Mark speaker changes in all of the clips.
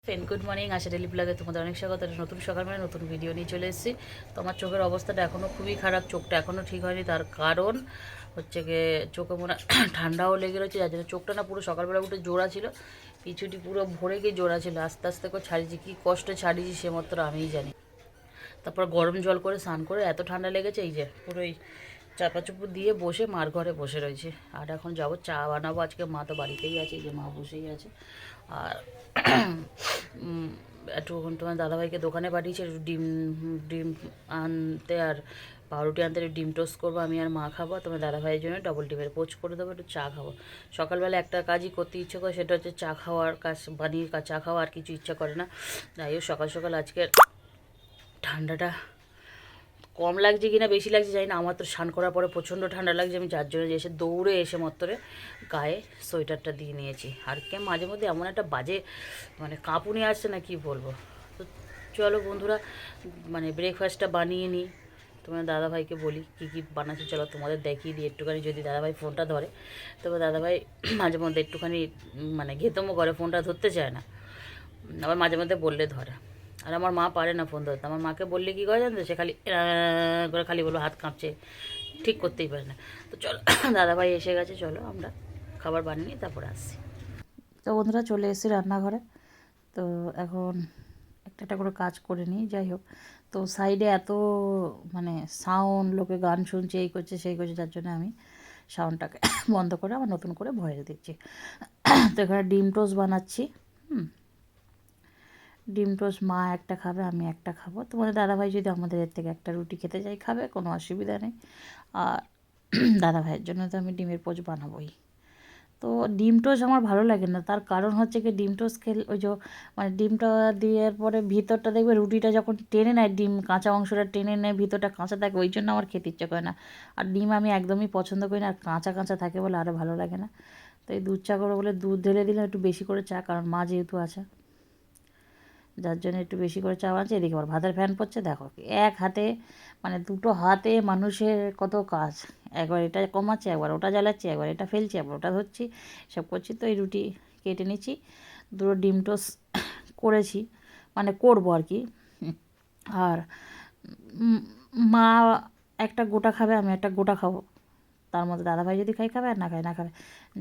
Speaker 1: Good morning, আশা daily ব্লগে তোমাদের অনেক স্বাগত। নতুন সকাল মানে নতুন ভিডিও নিয়ে চলে এসেছি। তো আমার চোখের অবস্থাটা এখনও খুবই খারাপ, চোখটা এখনও ঠিক হয়নি। তার কারণ হচ্ছে গিয়ে চোখে মনে ঠান্ডাও লেগে রয়েছে, যার জন্য চোখটা না পুরো সকালবেলা উঠে জোড়া ছিল, পিছুটি পুরো ভরে গিয়ে জোড়া ছিল। আস্তে আস্তে করে ছাড়িয়েছি, কী কষ্টে ছাড়িয়েছি সে মাত্র আমিই জানি। তারপর গরম জল করে স্নান করে এত ঠান্ডা লেগেছে, এই যে পুরো এই চাপা চুপু দিয়ে বসে মার ঘরে বসে রয়েছে। আর এখন যাবো চা বানাবো, আজকে মা তো বাড়িতেই আছে, এই যে মা বসেই আছে। আর একটু তোমার দাদাভাইকে দোকানে পাঠিয়েছে একটু ডিম ডিম আনতে, আর পাউরুটি আনতে, একটু ডিম টোস্ট করবো আমি আর মা খাবো। তোমার দাদাভাইয়ের জন্য ডবল ডিমের পোচ করে দেবো, একটু চা খাবো। সকালবেলা একটা কাজই করতে ইচ্ছে করে, সেটা হচ্ছে চা খাওয়ার কাজ, বানিয়ে চা খাওয়া, আর কিছু ইচ্ছা করে না। যাই হোক সকাল সকাল আজকে ঠান্ডাটা কম লাগছে কি না বেশি লাগছে জানি না, আমার তো স্নান করার পরে প্রচণ্ড ঠান্ডা লাগছে। আমি যার জন্য এসে দৌড়ে এসে মত্তরে গায়ে সোয়েটারটা দিয়ে নিয়েছি। আর মাঝে মধ্যে এমন একটা বাজে মানে কাঁপুনি আসছে না, কি বলবো। তো চলো বন্ধুরা, মানে ব্রেকফাস্টটা বানিয়ে নিই। তোমার দাদাভাইকে বলি কী কী বানাচ্ছি, চলো তোমাদের দেখিয়ে দিই একটুখানি, যদি দাদাভাই ফোনটা ধরে। তবে দাদাভাই মাঝে মধ্যে একটুখানি মানে ঘেতমো করে, ফোনটা ধরতে চায় না, আবার মাঝে মধ্যে বললে ধরে। আর আমার মা পারে না ফোন ধরতে, আমার মাকে বললে কী করে জানতো, সে খালি করে খালি বলবো হাত কাঁপছে, ঠিক করতেই পারে না। তো চলো দাদাভাই এসে গেছে, চলো আমরা খাবার বানিয়ে তারপরে আসছি। তো বন্ধুরা চলে এসেছি রান্নাঘরে। তো এখন একটা একটা করে কাজ করে নিই। যাই হোক, তো সাইডে এত মানে সাউন্ড, লোকে গান শুনছে, এই করছে সেই করছে, যার জন্য আমি সাউন্ডটাকে বন্ধ করে আবার নতুন করে ভয়েস দিচ্ছি। তো এখানে ডিম টোস্ট বানাচ্ছি। ডিম টোস্ট মা একটা খাবে, আমি একটা খাবো। তোমাদের দাদাভাই যদি আমাদের এর থেকে একটা রুটি খেতে চাই খাবে, কোনো অসুবিধা নেই। আর দাদাভাইয়ের জন্য তো আমি ডিমের পোচ বানাবোই। তো ডিম টোস্ট আমার ভালো লাগে না, তার কারণ হচ্ছে কি ডিম টোস্ট খেলে ওই যে মানে ডিমটা দেওয়ার পরে ভিতরটা দেখবে রুটিটা যখন টেনে নেয়, ডিম কাঁচা অংশটা টেনে নেয়, ভিতরটা কাঁচা থাকে, ওই জন্য আমার খেতে ইচ্ছে করে না। আর ডিম আমি একদমই পছন্দ করি না, আর কাঁচা কাঁচা থাকে বলে আরও ভালো লাগে না। তো এই দুধ চা করে বলে দুধ ঢেলে দিলাম একটু বেশি করে চা, কারণ মা যেহেতু আছে, যার জন্য একটু বেশি করে চা বানাচ্ছি। এদিকে আবার ভাতের ফ্যান পড়ছে, দেখো এক হাতে মানে দুটো হাতে মানুষের কত কাজ, একবার এটা কমাচ্ছে, একবার ওটা জ্বালাচ্ছি, একবার এটা ফেলছি, একবার ওটা ধরছি, সব করছি। তো এই রুটি কেটে নিচ্ছি, দুটো ডিম টোস্ট করেছি, মানে করবো আর কি। আর মা একটা গোটা খাবে, আমি একটা গোটা খাবো, তার মধ্যে দাদাভাই যদি খাই খাবে, আর না খায় না খাবে।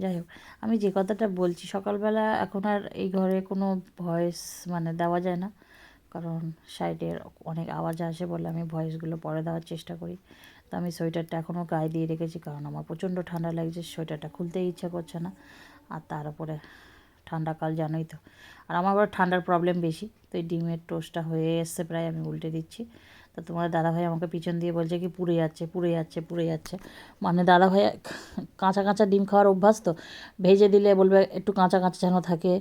Speaker 1: যাই হোক, আমি যে কথাটা বলছি, সকালবেলা এখন আর এই ঘরে কোনো ভয়েস মানে দেওয়া যায় না, কারণ সাইডের অনেক আওয়াজ আসে বলে আমি ভয়েসগুলো পরে দেওয়ার চেষ্টা করি। তো আমি সোয়েটারটা এখনও গায়ে দিয়ে রেখেছি, কারণ আমার প্রচণ্ড ঠান্ডা লাগছে, সোয়েটারটা খুলতেই ইচ্ছা করছে না। আর তার উপরে ঠান্ডাকাল জানোই তো, আর আমার আবার ঠান্ডার প্রবলেম বেশি। তো এই ডিমের টোস্টটা হয়ে এসছে প্রায়, আমি উল্টে দিচ্ছি। তো তোমার দাদাভাই আমাকে পিছন দিয়ে বলছে কি পুড়ে যাচ্ছে পুড়ে যাচ্ছে পুড়ে যাচ্ছে, মানে দাদাভাই কাঁচা কাঁচা ডিম খাওয়ার অভ্যাস, তো ভেজে দিলে বলবে একটু কাঁচা কাঁচা যেন থাকে,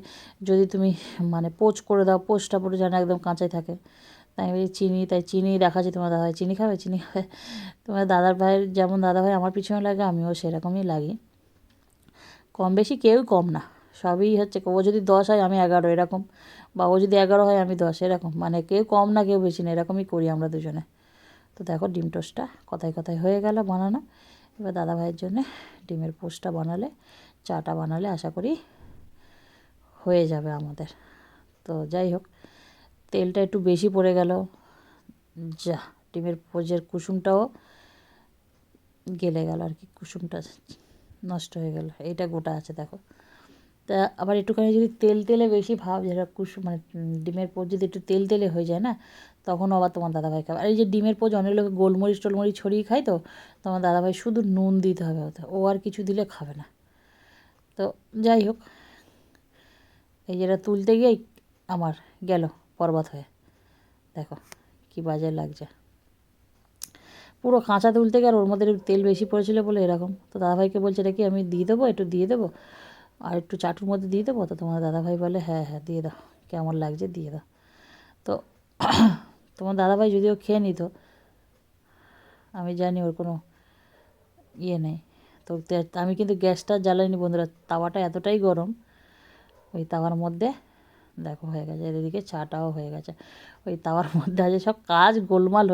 Speaker 1: যদি তুমি মানে পোচ করে দাও, পোচটা পুরো যেন একদম কাঁচাই থাকে। তাই আমি বলি চিনি, তাই চিনি দেখাচ্ছি, তোমার দাদাভাই চিনি খাবে চিনি খাবে। তোমার দাদার ভাইয়ের যেমন দাদাভাই আমার পিছনে লাগে, আমিও সেরকমই লাগি, কম বেশি কেউই কম না, সবই হচ্ছে ও যদি 10 হয় আমি 11 এরকম, বা ও যদি 11 হয় আমি 10 এরকম, মানে কেউ কম না কেউ বেশি না, এরকমই করি আমরা দুজনে। তো দেখো ডিম টোস্টটা কথায় কথায় হয়ে গেল বানানো। এবার দাদাভাইয়ের জন্যে ডিমের পোস্টটা বানালে, চাটা বানালে আশা করি হয়ে যাবে আমাদের। তো যাই হোক, তেলটা একটু বেশি পড়ে গেল, যা ডিমের পোজের কুসুমটাও গেলে গেল আর কি, কুসুমটা নষ্ট হয়ে গেল, এইটা গোটা আছে দেখো। তা আবার একটুখানি যদি তেল তেলে বেশি ভাব, যেটা কুসুম মানে ডিমের পোচ যদি একটু তেল তেলে হয়ে যায় না, তখন আবার তোমার দাদাভাই খাবে। আর এই যে ডিমের পোচ অনেক লোকে গোলমরিচ টোলমরিচ ছড়িয়ে খায়, তো তোমার দাদাভাই শুধু নুন দিতে হবে ওতে, ও আর কিছু দিলে খাবে না। তো যাই হোক, এই যেটা তুলতে গিয়েই আমার গেল বরবাদ হয়ে, দেখো কি বাজে লাগছে। পুরো কাঁচা তুলতে গিয়ে আর ওর মধ্যে একটু তেল বেশি পড়েছিল বলে এরকম। তো দাদাভাইকে বলছে এটা কি আমি দিয়ে দেবো, একটু দিয়ে দেবো, আর একটু চাটুর মধ্যে দিয়ে দেবো। তো তোমার দাদাভাই বলে হ্যাঁ হ্যাঁ দিয়ে দাও, কেমন লাগছে দিয়ে দাও। তো তোমার দাদাভাই যদিও খেয়ে নিত, আমি জানি ওর কোনো ইয়ে নেই। তো আমি কিন্তু গ্যাসটা জ্বালাইনি বন্ধুরা, তাওয়াটা এতটাই গরম, ওই তাওয়ার মধ্যে দেখো হয়ে গেছে, এদিকে চাটাও হয়ে গেছে, ওই তাওয়ার মধ্যে আছে সব কাজ গোলমাল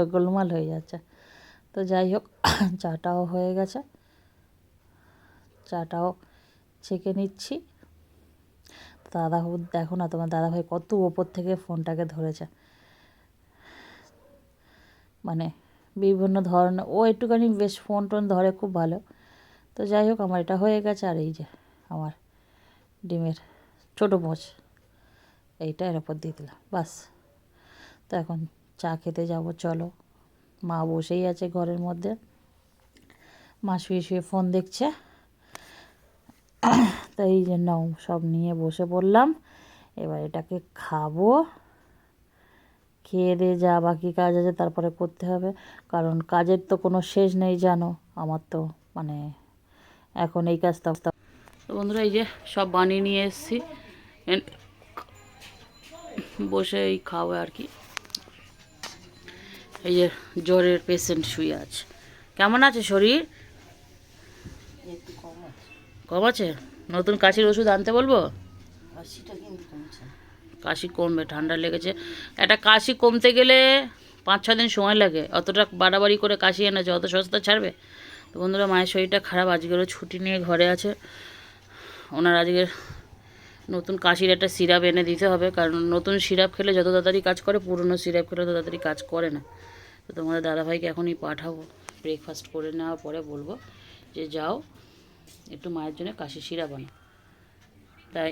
Speaker 1: হয়ে যাচ্ছে। তো যাই হোক চাটাও হয়ে গেছে, চাটাও ছেঁকে নিচ্ছি। দাদাবাবু দেখো না, তোমার দাদাভাই কত ওপর থেকে ফোনটাকে ধরেছে, মানে বিভিন্ন ধরনের, ও একটুখানি বেশ ফোন টোন ধরে খুব ভালো। তো যাই হোক, আমার এটা হয়ে গেছে। আর এই যে আমার ডিমের ছোটো মোচ, এইটা এর ওপর দিয়ে দিলাম, বাস। তো এখন চা খেতে যাব, চলো। মা বসেই আছে ঘরের মধ্যে, মা শুয়ে শুয়ে ফোন দেখছে। তো এই জন্য সব নিয়ে বসে পড়লাম, এবার এটাকে খাবো। খেয়ে দিয়ে যা বাকি কাজ আছে তারপরে করতে হবে, কারণ কাজের তো কোনো শেষ নেই জানো আমার তো, মানে এখন এই কাজটা। তো বন্ধুরা, এই যে সব বানিয়ে নিয়ে এসেছি, বসে এই খাবো আর কি। এই যে জ্বরের পেশেন্ট শুয়ে আছে। কেমন আছে শরীর? কম আছে। নতুন কাশির ওষুধ আনতে বলবো? কাশি কমবে, ঠান্ডা লেগেছে। একটা কাশি কমতে গেলে 5-6 দিন সময় লাগে, অতটা বাড়াবাড়ি করে কাশি এনেছে, অত সস্তা ছাড়বে? তো বন্ধুরা, মায়ের শরীরটা খারাপ, আজকেরও ছুটি নিয়ে ঘরে আছে। ওনার আজকে নতুন কাশির একটা সিরাপ এনে দিতে হবে, কারণ নতুন সিরাপ খেলে যত তাড়াতাড়ি কাজ করে, পুরনো সিরাপ খেলে তত তাড়াতাড়ি কাজ করে না। তো তোমাদের দাদাভাইকে এখনই পাঠাবো, ব্রেকফাস্ট করে নেওয়ার পরে বলবো যে যাও একটু মায়ের জন্য কাশি সিরাপ আনো। তাই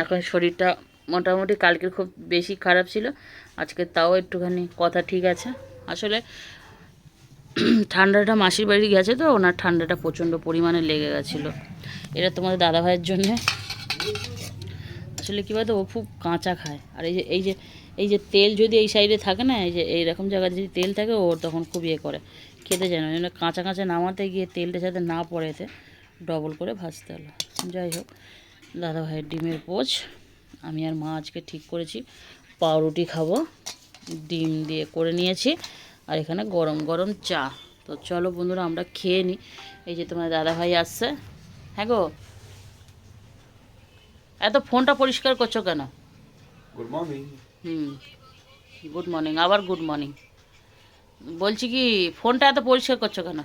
Speaker 1: এখন শরীরটা মোটামুটি, কালকের খুব বেশি খারাপ ছিল, আজকে তাও একটুখানি কথা ঠিক আছে। আসলে ঠান্ডাটা মাসির বাড়ি গেছে, তো ওনার ঠান্ডাটা প্রচণ্ড পরিমাণে লেগে গেছিলো। এটা তোমাদের দাদাভাইয়ের জন্যে। আসলে কী বলতো, ও খুব কাঁচা খায়। আর এই যে তেল যদি এই সাইডে থাকে না, এই যে এইরকম জায়গায় যদি তেল থাকে, ও তখন খুব ইয়ে করে, খেতে যায় না। ওই জন্য কাঁচা কাঁচা নামাতে গিয়ে তেলটা যাতে না পড়েতে ডবল করে ভাজতে হলো। যাই হোক, দাদাভাইয়ের ডিমের পোচ, আমি আর মা আজকে ঠিক করেছি পাউরুটি খাবো, ডিম দিয়ে করে নিয়েছি, আর এখানে গরম গরম চা। তো চলো বন্ধুরা, আমরা খেয়ে নিই। এই যে তোমার দাদাভাই আসছে। হ্যাঁ গো, এত ফোনটা পরিষ্কার করছো কেন?
Speaker 2: Good morning.
Speaker 1: গুড মর্নিং, আবার গুড মর্নিং। বলছি কি, ফোনটা এত পরিষ্কার করছো কেন?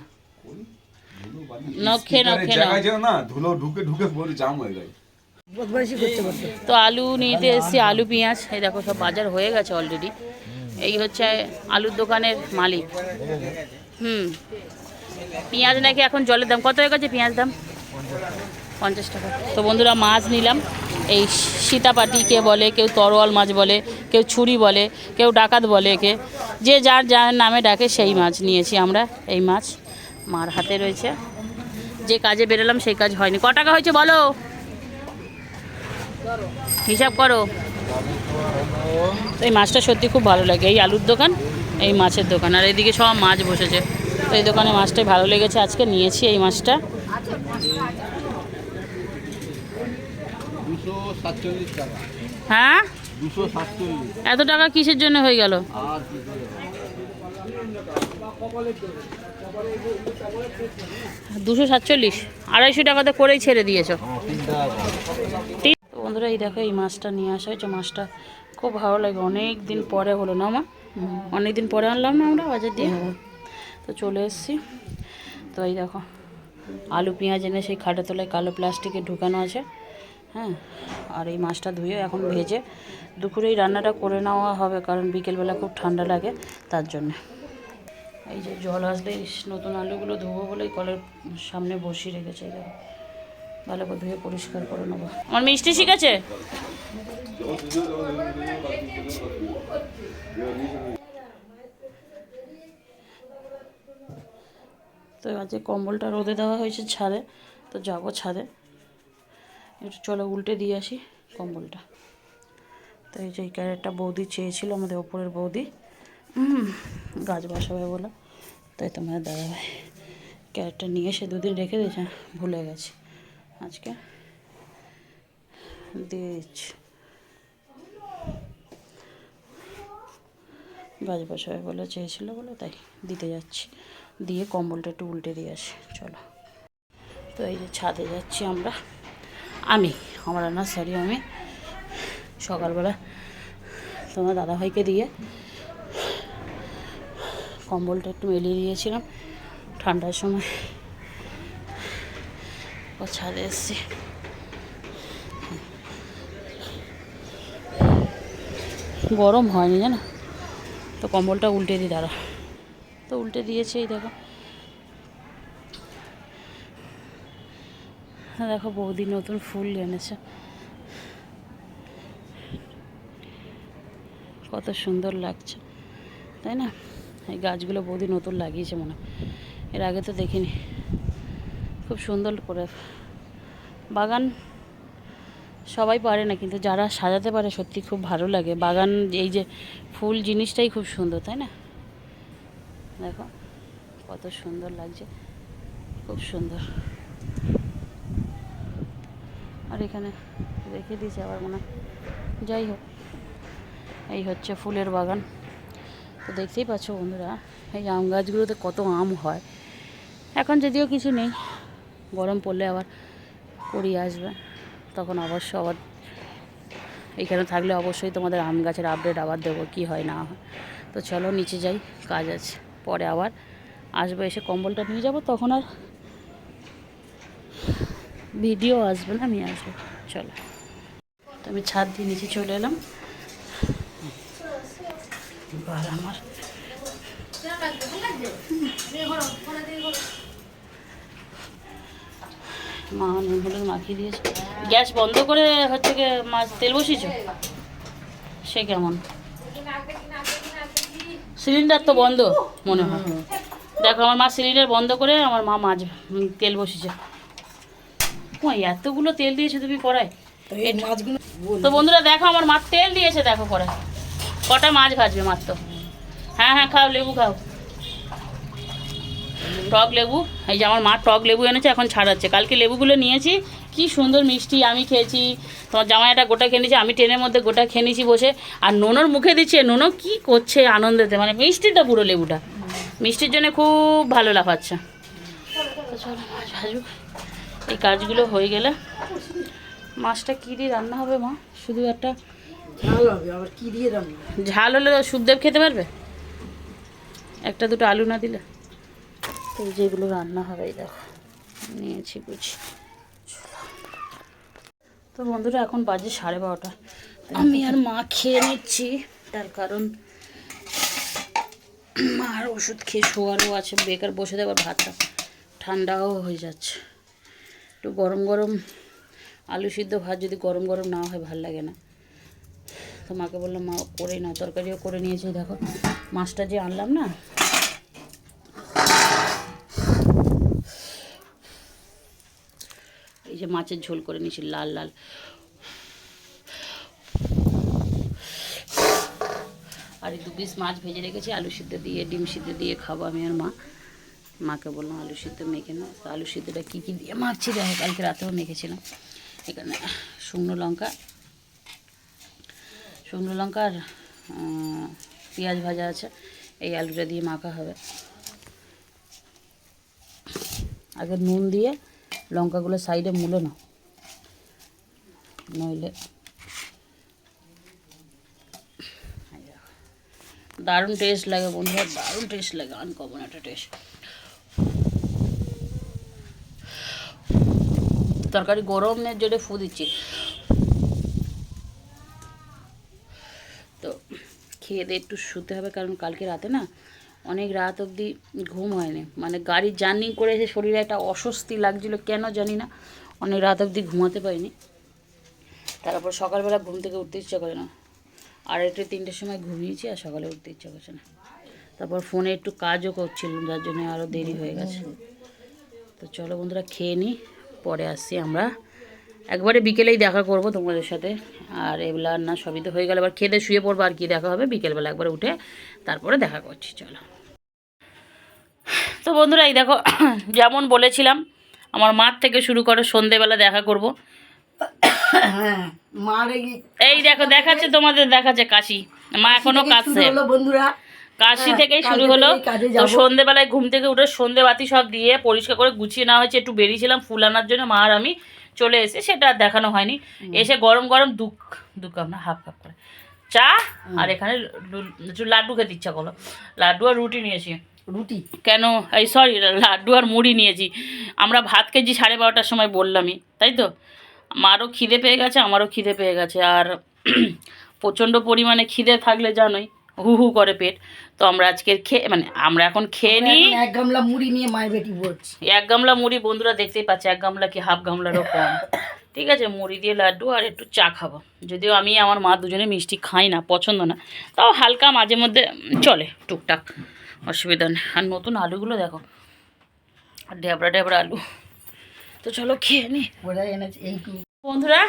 Speaker 2: ধুলো ঢুকে ঢুকে পুরো জাম হয়ে যায়।
Speaker 1: তো আলু নিতে এসেছি, আলু পেঁয়াজ, এই দেখো সব বাজার হয়ে গেছে অলরেডি। এই হচ্ছে আলুর দোকানের মালিক। পেঁয়াজ নাকি এখন জলের দাম কত হয়ে গেছে, পেঁয়াজ দাম 50 টাকা। তো বন্ধুরা, মাছ নিলাম, এই সীতাপাটি কে বলে, কেউ তরোয়াল মাছ বলে, কেউ ছুরি বলে, কেউ ডাকাত বলে, একে যে যার যার নামে ডাকে সেই মাছ নিয়েছি আমরা। এই মাছ মার হাতে রয়েছে, যে কাজে বেরোলাম সেই কাজ হয়নি। ক টাকা হয়েছে বলো, হিসাব করো। তো এই মাছটা সত্যি খুব ভালো লাগে, এই আলুর দোকান, এই মাছের দোকান, আর এইদিকে সব মাছ বসেছে। তো এই দোকানে মাছটাই ভালো লেগেছে, আজকে নিয়েছি এই মাছটা।
Speaker 2: 247 টাকা।
Speaker 1: হ্যাঁ,
Speaker 2: 247।
Speaker 1: এত টাকা কিসের জন্য হয়ে গেল? 247, 250 টাকাতে করেই ছেড়ে দিয়েছো। তো বন্ধুরা, এই দেখো এই মাছটা নিয়ে আসা হয়েছে। মাছটা খুব ভালো লাগে, অনেক দিন পরে হলো না মা, অনেক দিন পরে আনলাম না আমরা বাজার দিয়ে। তো চলে এসেছি। তো এই দেখো আলু পেঁয়াজ এনে সেই খাটের তলায় কালো প্লাস্টিকে ঢুকানো আছে। হ্যাঁ, আর এই মাছটা ধুয়ে এখন ভেজে দুপুরে এই রান্নাটা করে নেওয়া হবে, কারণ বিকেলবেলা খুব ঠান্ডা লাগে তার জন্য। এই যে জল আসলে নতুন আলুগুলো ধোবো বলে কলের সামনে বসিয়ে রেখেছে। এই দেখো, ভালো করে ধুয়ে পরিষ্কার করে নেবো। আমার মিষ্টি শিখেছে। তো আজকে কম্বলটা রোদে দেওয়া হয়েছে ছাদে, তো যাবো ছাদে, একটু চলো উল্টে দিয়ে আসি কম্বলটা। তো এই যে এই ক্যারেটটা বৌদি চেয়েছিল, আমাদের ওপরের বৌদি, গাছ বসাবে বলে। তাই তোমার দাদাভাই ক্যারেটটা নিয়ে এসে 2 দিন রেখে দিয়েছে, ভুলে গেছি, আজকে দিয়ে দিচ্ছি। গাছ বসাবে বলে চেয়েছিল বলে তাই দিতে যাচ্ছি, দিয়ে কম্বলটা একটু উল্টে দিয়ে আসি চলো। তো এই যে ছাদে যাচ্ছি আমরা, আমি সকালবেলা তোমার দাদাভাইকে দিয়ে কম্বলটা একটু মেলিয়ে দিয়েছিলাম ঠান্ডার সময়। ও ছাদে এসছি, গরম হয়নি জানো তো, কম্বলটা উল্টে দিই দাঁড়া। তো উল্টে দিয়েছে, এই দেখো। দেখো বৌদি নতুন ফুল এনেছে, কত সুন্দর লাগছে তাই না? এই গাছগুলো বৌদি নতুন লাগিয়েছে মনে হয়, এর আগে তো দেখিনি। খুব সুন্দর করে বাগান সবাই পারে না, কিন্তু যারা সাজাতে পারে সত্যি খুব ভালো লাগে। বাগান এই যে ফুল জিনিসটাই খুব সুন্দর তাই না? দেখো কত সুন্দর লাগছে, খুব সুন্দর। আর এখানে রেখে দিয়েছে আবার মনে হয়। যাই হোক, এই হচ্ছে ফুলের বাগান। তো দেখতেই পাচ্ছ বন্ধুরা, এই আম গাছগুলোতে কত আম হয়। এখন যদিও কিছু নেই, গরম পড়লে আবার কুড়িয়ে আসবে, তখন অবশ্য আবার এইখানে থাকলে অবশ্যই তোমাদের আম গাছের আপডেট আবার দেবো কী হয় না হয়। তো চলো নিচে যাই, কাজ আছে, পরে আবার আসবো, এসে কম্বলটা নিয়ে যাব, তখন আর ভিডিও আসবে না, আমি আসবো। চলো, তো আমি ছাদ দিয়ে নিচে চলে এলাম। এবার আমার মা নুন হলুদ মাখিয়ে দিয়েছে। গ্যাস বন্ধ করে হচ্ছে গিয়ে মাছ তেল বসিয়েছ, সে কেমন? সিলিন্ডার তো বন্ধ মনে হয়। দেখো আমার মা সিলিন্ডার বন্ধ করে আমার মা মাছ তেল বসিয়েছে। ওই এতগুলো তেল দিয়েছে তুমি কড়াই। তো বন্ধুরা দেখো আমার মা তেল দিয়েছে, দেখো কড়াই কটা মাছ ভাজবে মাত্র। হ্যাঁ হ্যাঁ খাও, লেবু খাও, টক লেবু। এই যে আমার মা টক লেবু এনেছে, এখন ছাড়াচ্ছে। কালকে লেবুগুলো নিয়েছি, কি সুন্দর মিষ্টি, আমি খেয়েছি, তোমার জামাইটা গোটা খেয়ে নিয়েছি, আমি ট্রেনের মধ্যে গোটা খেয়ে নিয়েছি বসে। আর নোনোর মুখে দিচ্ছে, নোনো কি করছে আনন্দেতে, মানে মিষ্টিটা পুরো লেবুটা, মিষ্টির জন্য খুব ভালো লাফাচ্ছে। তো চলো মাছ ভাজুক, এই কাজগুলো হয়ে গেলে মাছটা কী দিয়ে রান্না হবে মা? শুধু একটা
Speaker 3: ঝাল হবে, আবার কি দিয়ে রান্না?
Speaker 1: ঝাল হলে সুখদেব খেতে পারবে, একটা দুটো আলু না দিলে। তো যেগুলো রান্না হবে এই দেখো নিয়েছি বুঝি। তো বন্ধুরা এখন বাজে 12:30, আমি আর মা খেয়ে নিচ্ছি, তার কারণ মার ওষুধ খেয়ে শোয়ারও আছে, বেকার বসে দেবার, ভাতটা ঠান্ডাও হয়ে যাচ্ছে। একটু গরম গরম আলু সিদ্ধ ভাত যদি গরম গরম না হয় ভাল লাগে না। তো মাকে বললাম মা করে নাও, তরকারিও করে নিয়েছি। দেখো মাছটা যে আনলাম না, এই যে মাছের ঝোল করে নিয়েছি লাল লাল। আর এই 2 পিস মাছ ভেজে রেখেছি, আলু সিদ্ধ দিয়ে ডিম সিদ্ধ দিয়ে খাবো আমি আর মা। মাকে বললাম আলু সিদ্ধ মেখে নাও। তো আলু সিদ্ধটা কী কী দিয়ে মাখছি দেখো, কালকে রাতেও মেখেছিলাম। এখানে শুকনো লঙ্কা আর পেঁয়াজ ভাজা আছে, এই আলুটা দিয়ে মাখা হবে। আগে নুন দিয়ে লঙ্কাগুলো সাইডে মুলে নাও, নইলে দারুণ টেস্ট লাগে বন্ধুরা, দারুণ টেস্ট লাগে, আনকমন একটা টেস্ট। তরকারি গরমের জন্য ফু দিচ্ছি। তো খেয়ে দিয়ে একটু শুতে হবে, কারণ কালকে রাতে না অনেক রাত অবধি ঘুম হয়নি, মানে গাড়ির জার্নি করে এসে শরীরে একটা অস্বস্তি লাগছিলো, কেন জানি না অনেক রাত অবধি ঘুমাতে পারিনি। তারপর সকালবেলা ঘুম থেকে উঠতে ইচ্ছা করে না, 2:30-3টের সময় ঘুমিয়েছি, আর সকালে উঠতে ইচ্ছা করছে না। তারপর ফোনে একটু কাজও করছিলাম, যার জন্য আরও দেরি হয়ে গেছে। তো চলো বন্ধুরা খেয়ে নিই, পরে আসছি আমরা, একবারে বিকেলেই দেখা করব তোমাদের সাথে। আর এগুলো না সবই তো হয়ে গেল, আবার খেতে শুয়ে পড়বো, আর কি দেখা হবে বিকেলবেলা একবারে উঠে তারপরে দেখা করছি। চলো তো বন্ধুরা এই দেখো যেমন বলেছিলাম, আমার মাঠ থেকে শুরু করে সন্ধেবেলা দেখা করব।
Speaker 3: হ্যাঁ, মার
Speaker 1: এই দেখো দেখাচ্ছে, তোমাদের দেখাচ্ছে কাশি, মা এখনো কাশছে
Speaker 3: বন্ধুরা,
Speaker 1: কাশি থেকেই শুরু হলো। তো সন্ধেবেলায় ঘুম থেকে উঠে সন্ধে বাতি সব দিয়ে পরিষ্কার করে গুছিয়ে নেওয়া হয়েছে। একটু বেরিয়েছিলাম ফুল আনার জন্য, মা আর আমি চলে এসে, সেটা আর দেখানো হয়নি। এসে গরম গরম দু কাপ না হাফ কাপ করে চা, আর এখানে লাড্ডু খেতে ইচ্ছা করলো, লাড্ডু আর রুটি নিয়েছি।
Speaker 3: রুটি
Speaker 1: কেন এই সরি, লাড্ডু আর মুড়ি নিয়েছি। আমরা ভাত খেয়েছি 12:30টার সময় বললামই, তাই তো। মারও খিদে পেয়ে গেছে, আমারও খিদে পেয়ে গেছে। আর প্রচণ্ড পরিমাণে খিদে থাকলে জানোই হু হু করে পেট। তো আমরা আজকের আমরা এখন খেয়ে নিই।
Speaker 3: এক গামলা মুড়ি নিয়ে মায়ের বেটি বলছি।
Speaker 1: এক গামলা মুড়ি বন্ধুরা দেখতেই পাচ্ছে, এক গামলা কি হাফ গামলারও কম। ঠিক আছে, মুড়ি দিয়ে লাড্ডু আর একটু চা খাবো। যদিও আমি আমার মা দুজনে মিষ্টি খাই না, পছন্দ না, তাও হালকা মাঝে মধ্যে চলে, টুকটাক, অসুবিধা নেই। আর নতুন আলুগুলো দেখো, আর ডেবড়া ডেবড়া আলু। তো চলো খেয়ে নি।
Speaker 3: ওরা এনেছে এইটুকু।
Speaker 1: বন্ধুরা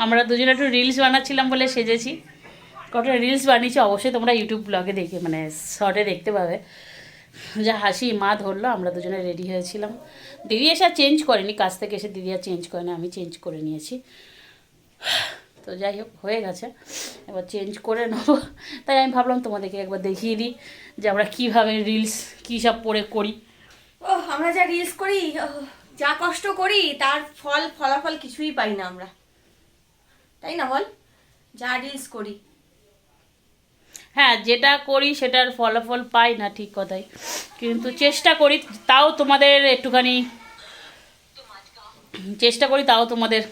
Speaker 1: আমরা দুজনে একটু রিলস বানাচ্ছিলাম বলে সেজেছি, কটা রিলস বানিয়েছি, অবশ্যই তোমরা ইউটিউব ব্লগে দেখে শর্টে দেখতে পাবে। যা হাসি মা ধরলো, আমরা দুজনে রেডি হয়েছিলাম। দিদি এসে আর চেঞ্জ করেনি, কাছ থেকে এসে দিদি আর চেঞ্জ করেনি, আমি চেঞ্জ করে নিয়েছি। তো যাই হোক হয়ে গেছে, এবার চেঞ্জ করে নেবো। তাই আমি ভাবলাম তোমাদেরকে একবার দেখিয়ে দিই যে আমরা কীভাবে রিলস কী সব পরে করি।
Speaker 4: ও আমরা যা রিলস করি, যা কষ্ট করি, তার ফলাফল কিছুই পাই না আমরা, তাই না বল? যা রিলস করি,
Speaker 1: হ্যাঁ যেটা করি সেটার ফলাফল পাই না, ঠিক কথাই, কিন্তু চেষ্টা করি তাও তোমাদের একটুখানি তোমাদের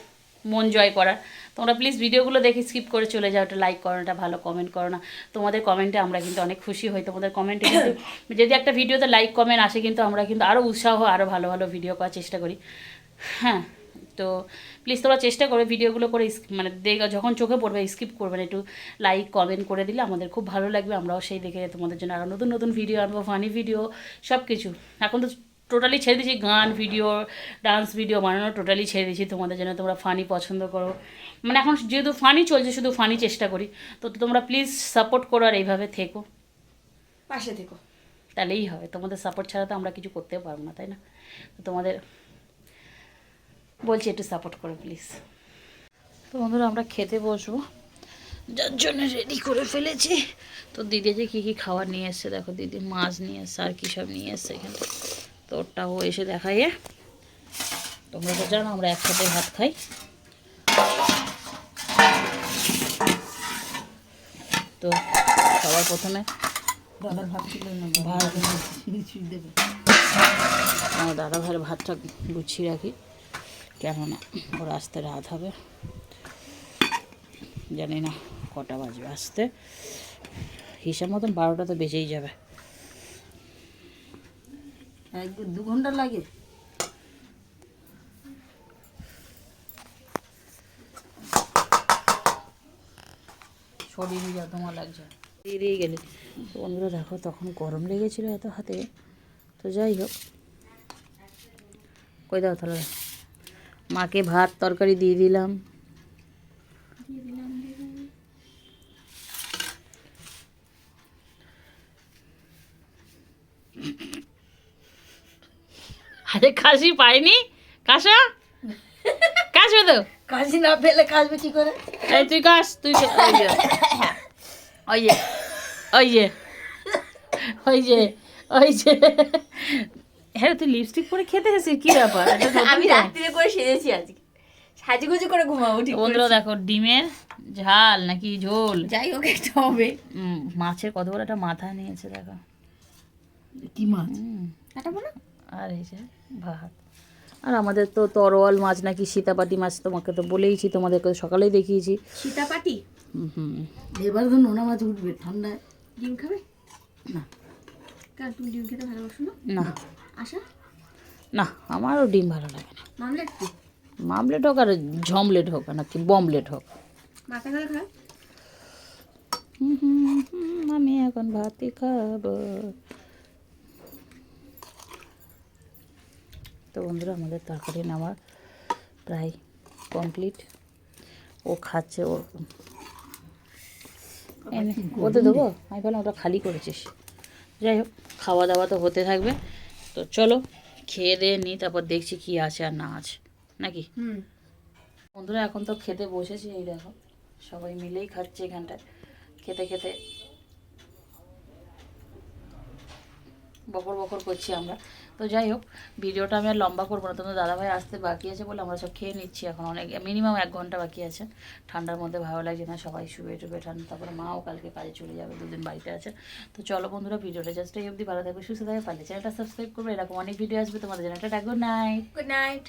Speaker 1: মন জয় করার। তোমরা প্লিজ ভিডিওগুলো দেখে স্কিপ করে চলে যাও, একটা লাইক করো, একটা ভালো কমেন্ট করো না। তোমাদের কমেন্টে আমরা কিন্তু অনেক খুশি হই। তোমাদের কমেন্টে কিন্তু যদি একটা ভিডিওতে লাইক কমেন্ট আসে কিন্তু আমরা কিন্তু আরও উৎসাহ, আরও ভালো ভালো ভিডিও করার চেষ্টা করি। হ্যাঁ, তো প্লিজ তোমরা চেষ্টা করো ভিডিওগুলো করে যখন চোখে পড়বে স্কিপ করবেন, একটু লাইক কমেন্ট করে দিলে আমাদের খুব ভালো লাগবে। আমরাও সেই দেখে তোমাদের জন্য আরও নতুন নতুন ভিডিও আনবো, ফানি ভিডিও, সব কিছু। এখন তো টোটালি ছেড়ে দিয়েছি, গান ভিডিও, ডান্স ভিডিও বানানো টোটালি ছেড়ে দিয়েছি তোমাদের জন্য। তোমরা ফানি পছন্দ করো, এখন যেহেতু ফানি চলছে, শুধু ফানি চেষ্টা করি। তো তোমরা প্লিজ সাপোর্ট করো আর এইভাবে থেকো,
Speaker 4: পাশে থেকো,
Speaker 1: তাহলেই হবে। তোমাদের সাপোর্ট ছাড়া তো আমরা কিছু করতেও পারবো না, তাই না? তো তোমাদের বলছি একটু সাপোর্ট করো প্লিজ। তো বন্ধুরা আমরা খেতে বসবো, যার জন্য রেডি করে ফেলেছি। তো দিদি যে কী কী খাবার নিয়ে এসছে দেখো, দিদি মাছ নিয়ে এসছে আর কী সব নিয়ে এসছে এখানে। তো ওটাও এসে দেখাইয়ে, তোমরা তো জানো আমরা একসাথে ভাত খাই। তো সবার প্রথমে
Speaker 3: দাদার ভাত ছিল না,
Speaker 1: ভাত,
Speaker 3: দেবে।
Speaker 1: আমার দাদা ভাইয়ের ভাতটা গুছিয়ে রাখি, কেননা ওর আসতে রাত হবে, জানি না কটা বাজবে আসতে, হিসাব মতন 12টা তো বেজেই যাবে।
Speaker 3: 1-2 ঘন্টা লাগে।
Speaker 1: শরীরে যা তোমার লাগছে বেরিয়ে গেলে। তো বন্ধুরা দেখো তখন গরম লেগেছিলো এত হাতে। তো যাই হোক, কই দাও তাহলে, মাকে ভাত তরকারি দিয়ে দিলাম। আরে কাশি পাইনি, কাশা কাশবে তো,
Speaker 3: কাশি না পেলে কাশবে কি করে?
Speaker 1: এই তুই কাশ, তুই ওই যে ওই যে ওই যে ওই যে হ্যাঁ তুই লিপস্টিক পরে খেতে এসেছিস, কি ব্যাপার?
Speaker 4: আমি রাত্রিরে করে সেজেছি আজকে, সাজুগুজু করে ঘুমাবো। ঠিক
Speaker 1: বন্ধুরা দেখো ডিমের ঝাল নাকি ঝোল,
Speaker 4: যাই হোক একটা হবে।
Speaker 1: মাছের কত বড় একটা মাথা নিয়েছে দেখো,
Speaker 3: কি মাছ?
Speaker 4: কাটাবো না।
Speaker 1: আর এই যে ভাত। আর আমাদের তো তরোয়াল মাছ নাকি সীতাপাটি মাছ, তোমাকে তো বলেইছি, তোমাদেরকে সকালেই দেখিয়েছি।
Speaker 4: সীতাপাটি
Speaker 3: হুম, এবার তো নোনা মাছ উঠবে ঠান্ডায়।
Speaker 4: ডিম খাবে
Speaker 3: না।
Speaker 4: কারণ তুমি ডিম খেতে ভালোবাসো না?
Speaker 1: না
Speaker 4: আশা
Speaker 1: না, আমারও ডিম ভালো লাগে না।
Speaker 4: মামলেট কি
Speaker 1: মামলেট হোক আর ঝমলেট হোক নাকি বমলেট হোক,
Speaker 4: মাথা করে খাও।
Speaker 1: আমি এখন ভাতই খাবো। তো বন্ধুরা আমাদের তরকারি নেওয়া প্রায় কমপ্লিট। ও খাচ্ছে, ওতে দেবো, আমি বললাম ওটা খালি করেছিস। যাই হোক খাওয়া দাওয়া তো হতে থাকবে। তো চলো খেয়ে দিয়ে নিই, তারপর দেখছি কি আছে আর না আছে, নাকি? বন্ধুরা এখন তো খেতে বসেছি, এই দেখো সবাই মিলেই খাচ্ছে এখানটায়, খেতে খেতে বকর বকর করছি আমরা। তো যাই হোক ভিডিওটা আমি আর লম্বা করবো না, তোমাদের দাদাভাই আসতে বাকি আছে বলে আমরা সব খেয়ে নিচ্ছি। এখন অনেক মিনিমাম 1 ঘন্টা বাকি আছে। ঠান্ডার মধ্যে ভালো লাগছে না, সবাই শুয়ে টুবে ঠান্ডা, তারপরে মাও কালকে কাজে চলে যাবে, 2 দিন বাড়িতে আছে। তো চলো বন্ধুরা ভিডিওটা জাস্ট এই অবধি, ভালো থাকবে সুস্থ থাকবে, পারলে চ্যানেলটা সাবস্ক্রাইব করবে, এরকম অনেক ভিডিও আসবে তোমাদের জন্য। একটা গুড নাইট।
Speaker 4: Good night.